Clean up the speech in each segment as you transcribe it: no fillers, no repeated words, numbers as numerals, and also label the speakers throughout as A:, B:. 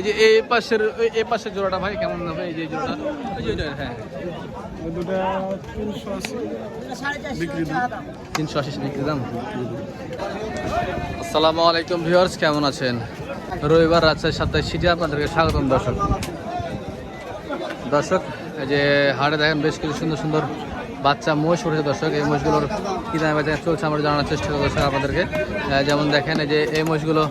A: এই যে এই পাশের জোড়াটা ভাই কেমন হবে? এই যে জোড়াটা, হ্যাঁ,
B: দুটা 380 বিক্রি দাম।
A: 380 বিক্রি দাম। আসসালামু আলাইকুম ভিউয়ার্স, কেমন আছেন? রবিবার রাজশাহী সাপ্তাহিক সিটি আপনাদেরকে স্বাগতম। দর্শক এই যে হাটে দেখেন বেশ কিছু সুন্দর সুন্দর বাচ্চা মোষ উঠেছে। দর্শক এই মোষগুলোর কী দামে বেচা চলছে আমরা জানার চেষ্টা করবো দর্শক আপনাদেরকে। যেমন দেখেন এই যে এই মোষগুলো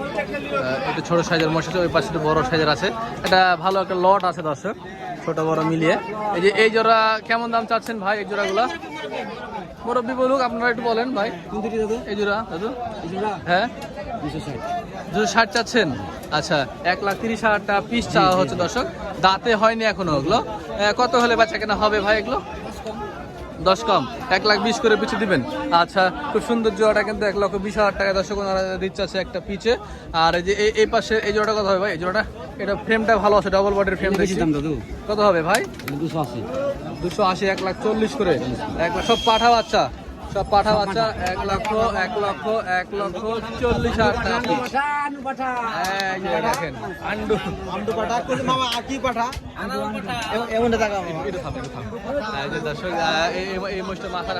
A: একটু ছোটো সাইজের মোষ আছে, ওই পাশে একটু বড়ো সাইজের আছে। এটা ভালো একটা লট আছে দর্শক, ছোটো বড়ো মিলিয়ে। এই যে এই জোড়া কেমন দাম চাচ্ছেন ভাই? এই জোড়াগুলো মুরব্বী বলুক, আপনারা একটু বলেন ভাই। এই জোড়া দাদু, হ্যাঁ 260 চাচ্ছেন? আচ্ছা, 1,30,000 টাকা পিস চাওয়া হচ্ছে দর্শক। দাঁতে হয়নি এখনো ওগুলো। কত হলে বাচ্চা কেনা হবে ভাই এগুলো? 10 কম, 1,20,000 করে পিছু দিবেন। আচ্ছা, খুব সুন্দর জোড়াটা কিন্তু 1,20,000 টাকা দর্শক ওনারা দিচ্ছে আছে একটা পিছে। আর এই যে এই পাশে এই জোড়াটা কত হবে ভাই? এই জোড়াটা, এটা ফ্রেমটা ভালো আছে, ডাবল বডির ফ্রেম দেখছি। কত হবে ভাই? 280, 1,40,000 করে। সব পাঠা বাচ্চা, সব পাঠা বাচ্চা 1,40,000 টাকা। দেখেন দর্শক এই মোষটা মাথা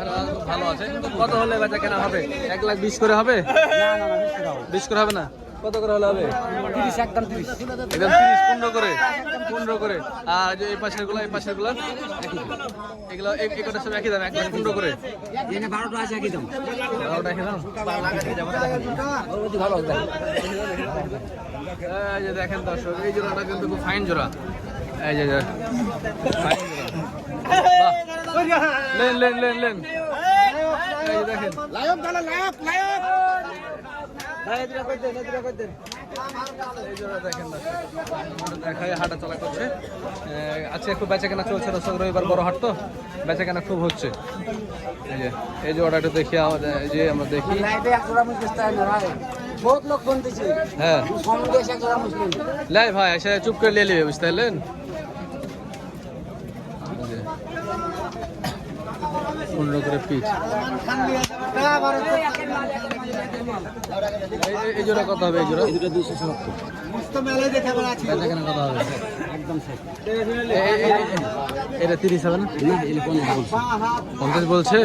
A: ভালো আছে। কত হলে বেচা কেনা হবে? 1,20,000 করে হবে? 20 করে হবে না? কত করে হলে হবে? 15 করে, 15 করে। আর এই পাশের গুলো, এই পাশের গুলো এগুলো একটা সব একই দাম, 1,15,000 করে। 12টা একই দাম। এই যে দেখেন দর্শক, এই জোড়াটা কিন্তু খুব ফাইন জোড়া। এই যে ফাইন জোড়া, লেন এই যে দেখেন দেখায় হাঁটা চলা করছে। আজকে খুব বেচা কেনা চলছে দর্শক, রবিবার বড় হাট তো বেচা কেনা খুব হচ্ছে। এই যে অর্ডারটা দেখি, যে আমরা দেখি হ্যাঁ লাই ভাই এসে চুপ করে নিয়ে নেবে, বুঝতে পারলেন? 15 করে পিস। এই জোড়া কত হবে? এই জোড়া 270। কত হবে? এটা 30 হবে না? 50 বলছে।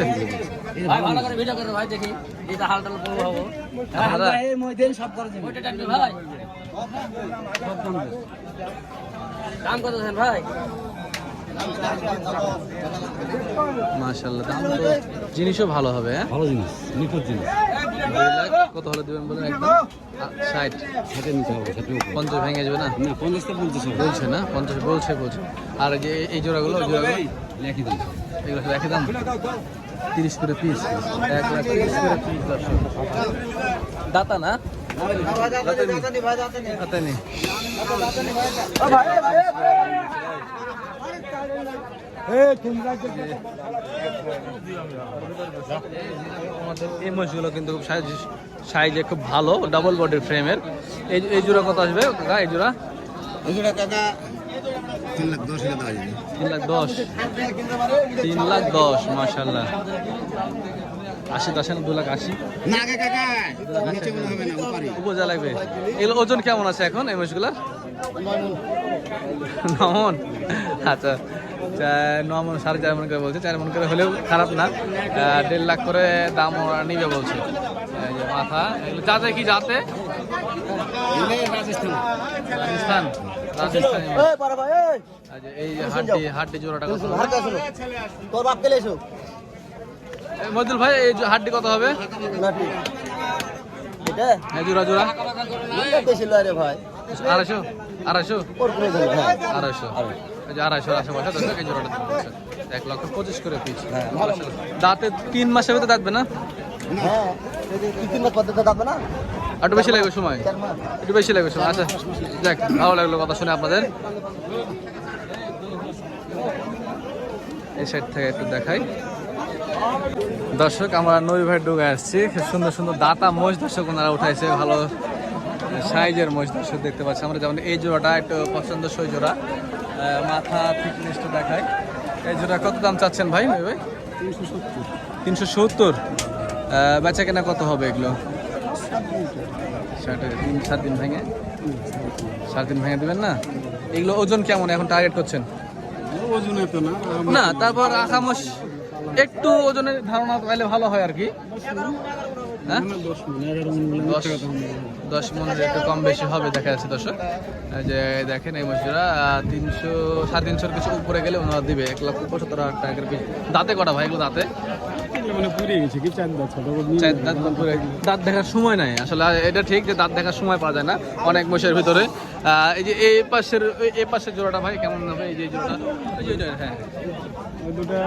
A: দাম কত ভাই? মাশাআল্লাহ, দাম তো জিনিসও ভালো হবে। হ্যাঁ, ভালো জিনিস, নিখুঁত জিনিস। কত হলে দেবেন বলেন? একদম 60 নিতে হবে। 50 ভেঙে যাবে না? 50 তো বলছে না, 50 বলছে। আর যে এই জোড়াগুলো, ওই জোড়াগুলো একই দাম, এগুলো সব একই দাম। 30 করে পিস, 1,30,000 করে পিস দর্শক। দাতা না? দাতা নেই। এই মোষগুলো কিন্তু সাইজে খুব ভালো, ডাবল বডির ফ্রেমের। এই জোড়া কত আসবে কাকা? এই জোড়া কাকা 3,10,000 মাশাআল্লাহ। 80 আসে না? 2,80,000 উপজা লাগবে। এগুলো ওজন কেমন আছে এখন এই মোষগুলা? 9 মণ। আচ্ছা, 9 মণ, 4.5 মণ করে বলছে। 4 মণ করে হলেও খারাপ না। 1.5 লাখ করে দাম নিবে বলছে। মাথা এগুলো যাতে কি জাতে? রাজস্থান। এই হাড্ডি জোড়াটা কত? মজদুল ভাই এই হাড্ডি কত হবে? জোড়া 250 আশেপাশে দর্শক। এই জোড়াটা 1,25,000 করে পিস। দাঁতে 3 মাসের ভিতরে দাঁতবে না? একটু বেশি লাগবে সময়, আচ্ছা দেখ, ভালো লাগলো কথা শুনে আপনাদের। এই সাইড থেকে একটু দেখাই দর্শক, আমরা নবী ভাই ঢুকে আসছি। সুন্দর সুন্দর দাতা মোষ দর্শক ওনারা উঠাইছে, ভালো সাইজের মোষ দর্শক দেখতে পাচ্ছি আমরা। যেমন এই জোড়াটা একটু পছন্দসই জোড়া, মাথা ফিটনেসটা দেখায়। এই জোড়া কত দাম চাচ্ছেন ভাই? নবী ভাই 370। বেচা কেনা কত হবে এগুলো? 3-7 দিন ভেঙে 3.5 ভেঙে দিবেন না? এগুলো ওজন কেমন এখন টার্গেট করছেন?
B: ওজনে তো না
A: না, তারপর আখামোশ একটু ওজনের ধারণা পাইলে ভালো হয় আর কি। হ্যাঁ, 10 মনের একটু কম বেশি হবে দেখা যাচ্ছে দর্শক। এই যে দেখেন এই মহিষরা 300 350 কিছু উপরে গেলে ওনারা দিবে 1,75,000 টাকার পিস। দাঁতে কটা ভাই এগুলো? দাঁতে
B: মানে পুড়ে গেছে কি 4 দাঁত ছোট
A: দাঁত পুরে, দাঁত দেখার সময় নাই আসলে। এটা ঠিক যে দাঁত দেখার সময় পাওয়া যায় না অনেক মহিষের ভিতরে। এই যে এই পাশের জোড়াটা ভাই কেমন হবে? এই যে জোড়াটা, এই যে হ্যাঁ
B: দুটা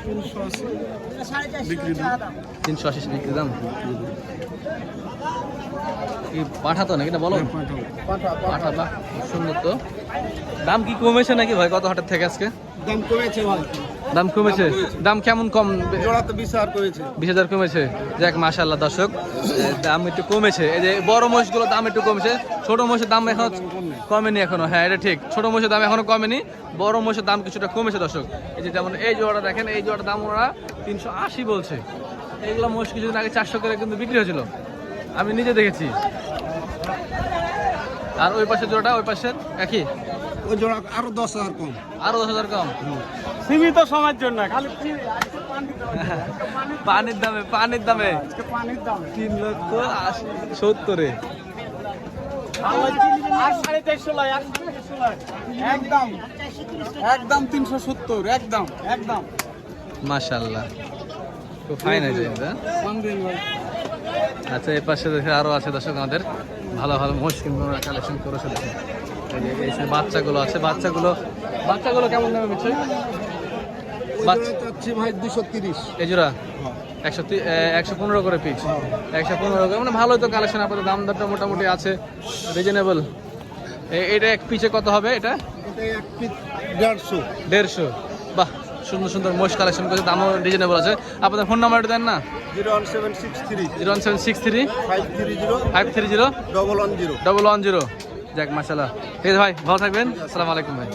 B: 380 বিক্রি দাম।
A: 380 বিক্রি দাম। কি পাঠা তো নাকি না বলো? পাঠা বাহ, সুন্দর তো। দাম কি কমেছে নাকি ভাই কত হাটের থেকে আজকে?
B: দাম কমেছে ভাই।
A: দাম কমেছে? দাম কেমন কম?
B: জোড়া তো 20,000 কমেছে।
A: 20,000 কমেছে। যাক মাশাআল্লাহ দর্শক, দাম একটু কমেছে। এই যে বড় মহিষগুলোর দাম একটু কমেছে, ছোট মহিষের দাম এখনো কমেনি এখনো। হ্যাঁ এটা ঠিক, ছোট মহিষের দাম এখনো কমেনি, বড় মহিষের দাম কিছুটা কমেছে দর্শক। এই যে যেমন এই জোড়াটা দেখেন, এই জোড়াটার দাম ওরা 380 বলছে। এইগুলো মহিষ কিছুদিন আগে 400 করে কিন্তু বিক্রি হয়েছিল, আমি নিজে দেখেছি। আর ওই পাশের জোড়াটা, ওই পাশের একই,
B: ওই জোড়া আরো 10,000 কম।
A: আরো 10,000 কম।
B: সীমিত সময়ের জন্য খালি
A: পানির দামে, পানির দামে
B: পানির দাম
A: 3,70,000
B: আর 350 একদম একদম 370 একদম একদম।
A: মাশাআল্লাহ, খুব ফাইন আছে এটা। আচ্ছা এই পাশে দেখে আরো আছে দর্শক আমাদের ভালো ভালো মোষ কিন্তু ওরা কালেকশন করেছে। এই যে বাচ্চাগুলো আছে, বাচ্চাগুলো কেমন দামে বিচ্ছে?
B: ভাই 230
A: এই জোড়া 115 করে পিস। 115 করে মানে ভালোই তো কালেকশন। আপনাদের দাম দরটা মোটামুটি আছে, রিজনেবল। এটা এক পিসে কত হবে? এটা
B: এক পিস 150।
A: বাহ, সুন্দর সুন্দর মোষ কালেকশন করেছে, দামও রিজনেবল আছে। আপনাদের ফোন নাম্বারটা দেন না?
B: 01763 530 110।
A: যাক মাশাআল্লাহ, ঠিক আছে ভাই, ভালো থাকবেন। আসসালামু আলাইকুম ভাই।